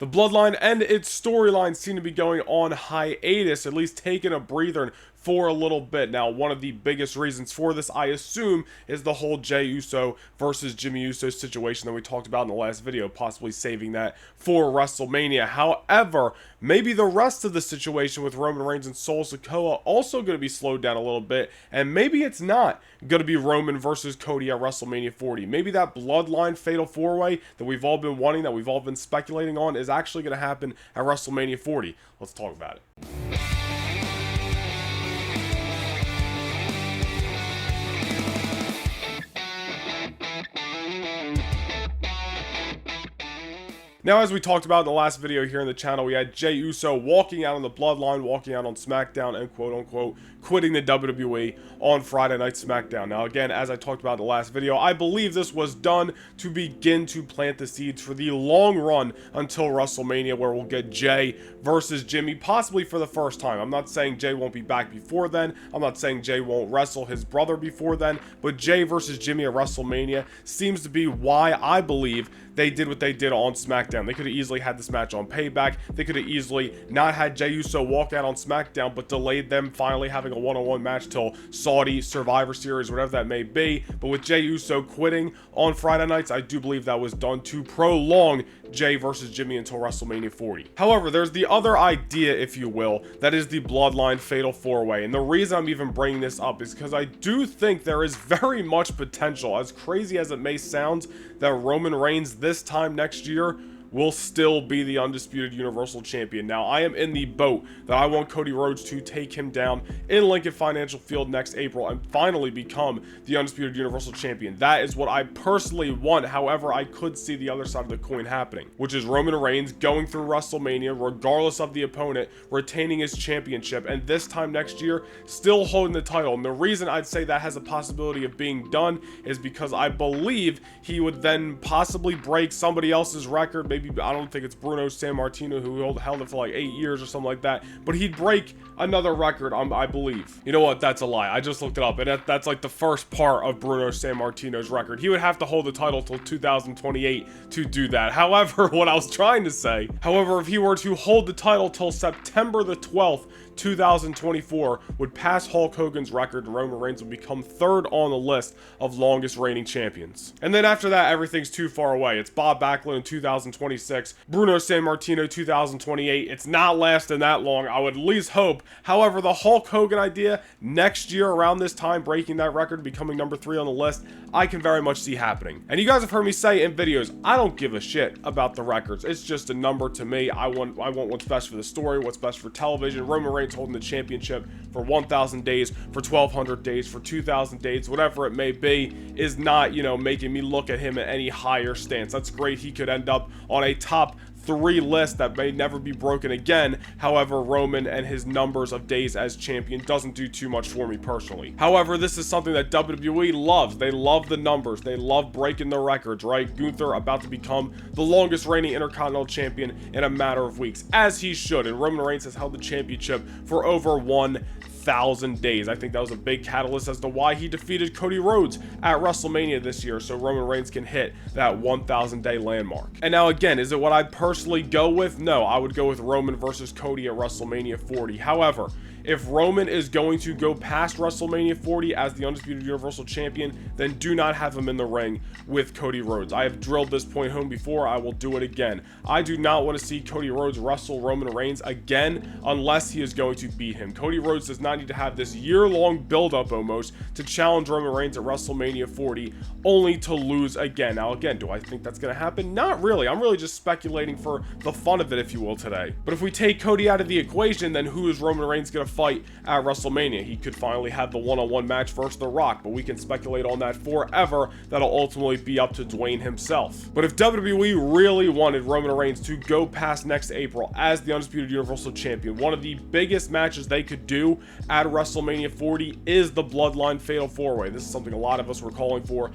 The Bloodline and its storyline seem to be going on hiatus, at least taking a breather for a little bit. Now, one of the biggest reasons for this, I assume, is the whole Jey Uso versus Jimmy Uso situation that we talked about in the last video, possibly saving that for WrestleMania. However, maybe the rest of the situation with Roman Reigns and Solo Sikoa also going to be slowed down a little bit, and maybe it's not going to be Roman versus Cody at WrestleMania 40. Maybe that Bloodline Fatal 4-way that we've all been wanting, that we've all been speculating on, is actually going to happen at WrestleMania 40. Let's talk about it. Now, as we talked about in the last video here in the channel, we had Jey Uso walking out on the Bloodline, walking out on SmackDown, and quote-unquote quitting the WWE on Friday Night SmackDown. Now, again, as I talked about in the last video, I believe this was done to begin to plant the seeds for the long run until WrestleMania, where we'll get Jey versus Jimmy, possibly for the first time. I'm not saying Jey won't be back before then. I'm not saying Jey won't wrestle his brother before then, but Jey versus Jimmy at WrestleMania seems to be why I believe they did what they did on SmackDown. They could have easily had this match on Payback. They could have easily not had Jey Uso walk out on SmackDown, but delayed them finally having a one-on-one match till Saudi, Survivor Series, whatever that may be. But with Jey Uso quitting on Friday nights, I do believe that was done to prolong Jey versus Jimmy until WrestleMania 40. However, there's the other idea, if you will, that is the Bloodline Fatal 4-way. And the reason I'm even bringing this up is because I do think there is very much potential, as crazy as it may sound, that Roman Reigns this time next year will still be the undisputed Universal Champion. Now, I am in the boat that I want Cody Rhodes to take him down in Lincoln Financial Field next April and finally become the undisputed Universal Champion. That is what I personally want. However, I could see the other side of the coin happening, which is Roman Reigns going through WrestleMania, regardless of the opponent, retaining his championship, and this time next year, still holding the title. And the reason I'd say that has a possibility of being done is because I believe he would then possibly break somebody else's record. Maybe, I don't think it's Bruno Sammartino, who held it for like 8 years or something like that, but he'd break another record, I believe. You know what? That's a lie. I just looked it up, and that's like the first part of Bruno Sammartino's record. He would have to hold the title till 2028 to do that. However, what I was trying to say, if he were to hold the title till September the 12th, 2024, would pass Hulk Hogan's record, and Roman Reigns would become third on the list of longest reigning champions. And then after that, everything's too far away. It's Bob Backlund in 2026, Bruno Sammartino 2028. It's not lasting that long, I would at least hope. However, the Hulk Hogan idea, next year around this time, breaking that record, becoming number 3 on the list, I can very much see happening. And you guys have heard me say in videos, I don't give a shit about the records. It's just a number to me. I want what's best for the story, what's best for television. Roman Reigns holding the championship for 1,000 days, for 1,200 days, for 2,000 days, whatever it may be, is not, making me look at him at any higher stance. That's great. He could end up on a top 3 list that may never be broken again. However, Roman and his numbers of days as champion doesn't do too much for me personally. However, this is something that WWE loves. They love the numbers. They love breaking the records, right? Gunther about to become the longest reigning Intercontinental Champion in a matter of weeks, as he should. And Roman Reigns has held the championship for over 1,000 days. I think that was a big catalyst as to why he defeated Cody Rhodes at WrestleMania this year, so Roman Reigns can hit that 1,000 day landmark. And now again, is it what I'd personally go with? No, I would go with Roman versus Cody at WrestleMania 40. However, if Roman is going to go past WrestleMania 40 as the undisputed Universal Champion, then do not have him in the ring with Cody Rhodes. I have drilled this point home before. I will do it again. I do not want to see Cody Rhodes wrestle Roman Reigns again unless he is going to beat him. Cody Rhodes does not need to have this year-long build-up almost to challenge Roman Reigns at WrestleMania 40 only to lose again. Now again, do I think that's going to happen? Not really. I'm really just speculating for the fun of it, if you will, today. But if we take Cody out of the equation, then who is Roman Reigns going to fight at WrestleMania? He could finally have the one-on-one match versus The Rock, but we can speculate on that forever. That'll ultimately be up to Dwayne himself. But if WWE really wanted Roman Reigns to go past next April as the undisputed Universal Champion, one of the biggest matches they could do at WrestleMania 40 is the Bloodline Fatal 4-way. This is something a lot of us were calling for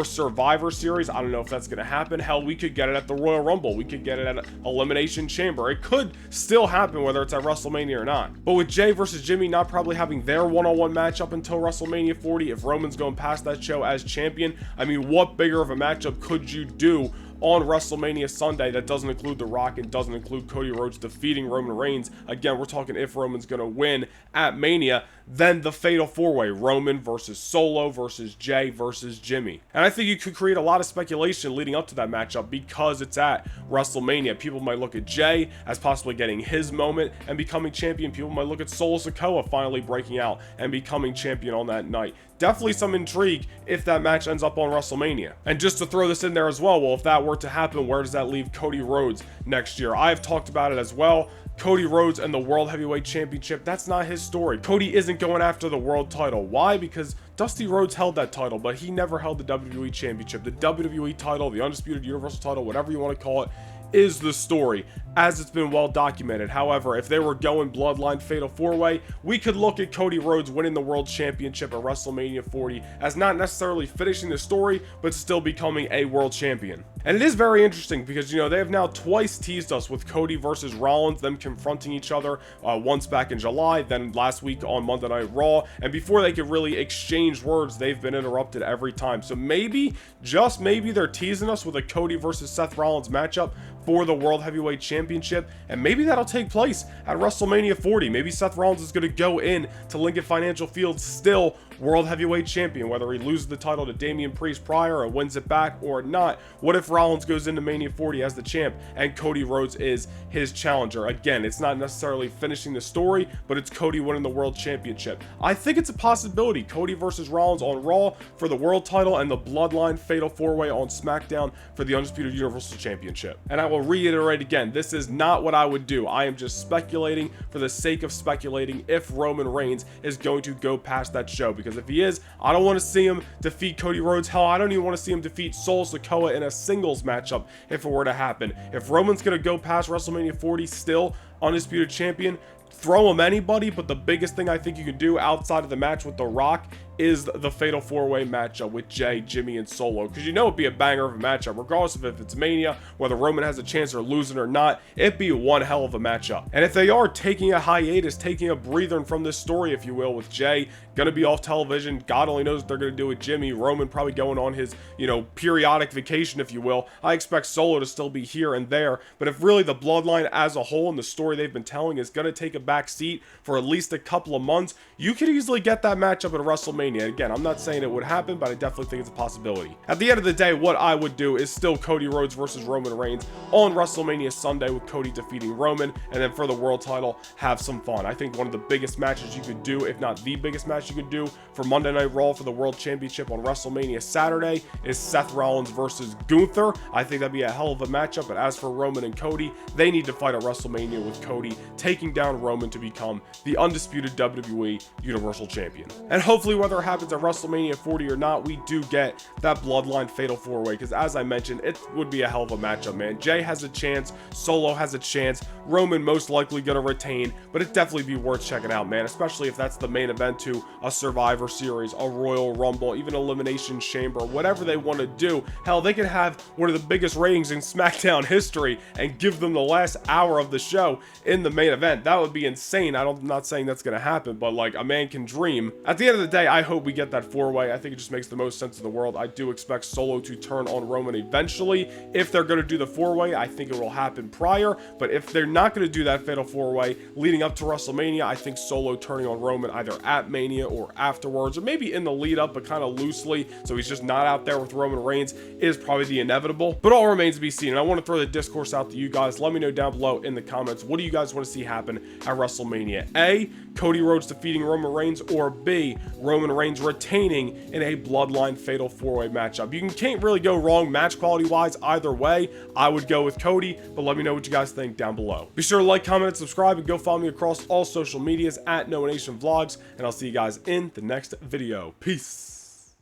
Survivor Series. I don't know if that's going to happen. Hell, we could get it at the Royal Rumble. We could get it at Elimination Chamber. It could still happen whether it's at WrestleMania or not. But with Jey versus Jimmy not probably having their one-on-one match up until WrestleMania 40, if Roman's going past that show as champion, I mean, what bigger of a matchup could you do on WrestleMania Sunday that doesn't include The Rock and doesn't include Cody Rhodes defeating Roman Reigns. Again, we're talking if Roman's going to win at Mania, then the Fatal 4-Way, Roman versus Solo versus Jey versus Jimmy. And I think you could create a lot of speculation leading up to that matchup because it's at WrestleMania. People might look at Jey as possibly getting his moment and becoming champion. People might look at Solo Sikoa finally breaking out and becoming champion on that night. Definitely some intrigue if that match ends up on WrestleMania. And just to throw this in there as well, if that were to happen, where does that leave Cody Rhodes next year? I've talked about it as well. Cody Rhodes and the World Heavyweight Championship, that's not his story. Cody isn't going after the world title. Why? Because Dusty Rhodes held that title, but he never held the WWE Championship. The WWE title, the Undisputed Universal title, whatever you want to call it, is the story, as it's been well documented. However, if they were going Bloodline Fatal 4-Way, we could look at Cody Rhodes winning the World Championship at WrestleMania 40 as not necessarily finishing the story, but still becoming a world champion. And it is very interesting because, you know, they have now twice teased us with Cody versus Rollins, them confronting each other, once back in July, then last week on Monday Night Raw, and before they could really exchange words, they've been interrupted every time. So maybe, just maybe, they're teasing us with a Cody versus Seth Rollins matchup for the World Heavyweight Championship, and maybe that'll take place at WrestleMania 40. Maybe Seth Rollins is going to go in to Lincoln Financial Field still World Heavyweight Champion, whether he loses the title to Damian Priest prior and wins it back or not. What if Rollins goes into Mania 40 as the champ and Cody Rhodes is his challenger? Again, it's not necessarily finishing the story, but it's Cody winning the World Championship. I think it's a possibility. Cody versus Rollins on Raw for the world title and the Bloodline Fatal 4-Way on SmackDown for the Undisputed Universal Championship. And I will reiterate again, this is not what I would do. I am just speculating for the sake of speculating if Roman Reigns is going to go past that show, because if he is, I don't want to see him defeat Cody Rhodes. Hell, I don't even want to see him defeat Solo Sikoa in a singles matchup if it were to happen. If Roman's going to go past WrestleMania 40 still Undisputed Champion, throw him anybody, but the biggest thing I think you can do outside of the match with The Rock is the Fatal 4-Way matchup with Jey, Jimmy, and Solo, because you know it'd be a banger of a matchup, regardless of if it's Mania, whether Roman has a chance or losing or not. It'd be one hell of a matchup. And if they are taking a hiatus, taking a breather from this story, if you will, with Jey gonna be off television, God only knows what they're gonna do with Jimmy, Roman probably going on his, you know, periodic vacation, if you will. I expect Solo to still be here and there, but if really the bloodline as a whole and the story they've been telling is gonna take a back seat for at least a couple of months, you could easily get that matchup at WrestleMania. Again, I'm not saying it would happen, but I definitely think it's a possibility. At the end of the day, what I would do is still Cody Rhodes versus Roman Reigns on WrestleMania Sunday with Cody defeating Roman, and then for the world title, have some fun. I think one of the biggest matches you could do, if not the biggest match you could do for Monday Night Raw for the World Championship on WrestleMania Saturday, is Seth Rollins versus Gunther. I think that'd be a hell of a matchup, but as for Roman and Cody, they need to fight at WrestleMania with Cody taking down Roman to become the undisputed WWE Universal Champion. And hopefully, whether it happens at WrestleMania 40 or not, we do get that Bloodline Fatal 4-Way, because as I mentioned, it would be a hell of a matchup, man. Jey has a chance, Solo has a chance, Roman most likely gonna retain, but it'd definitely be worth checking out, man, especially if that's the main event to a Survivor Series, a Royal Rumble, even Elimination Chamber, whatever they want to do. Hell, they could have one of the biggest ratings in SmackDown history and give them the last hour of the show in the main event. That would be insane. I'm not saying that's gonna happen, but like, a man can dream. At the end of the day, I hope we get that 4-Way. I think it just makes the most sense in the world. I do expect Solo to turn on Roman eventually. If they're going to do the 4-Way, I think it will happen prior, but if they're not going to do that Fatal 4-Way leading up to WrestleMania, I think Solo turning on Roman either at Mania or afterwards, or maybe in the lead up, but kind of loosely, so he's just not out there with Roman Reigns, is probably the inevitable. But all remains to be seen, and I want to throw the discourse out to you guys. Let me know down below in the comments, what do you guys want to see happen at WrestleMania? A, Cody Rhodes defeating Roman Reigns, or B, Roman Reigns retaining in a Bloodline Fatal 4-Way matchup. You can't really go wrong match quality wise either way. I would go with Cody, but let me know what you guys think down below. Be sure to like, comment, and subscribe, and go follow me across all social medias at Noah Nation Vlogs, and I'll see you guys in the next video. Peace.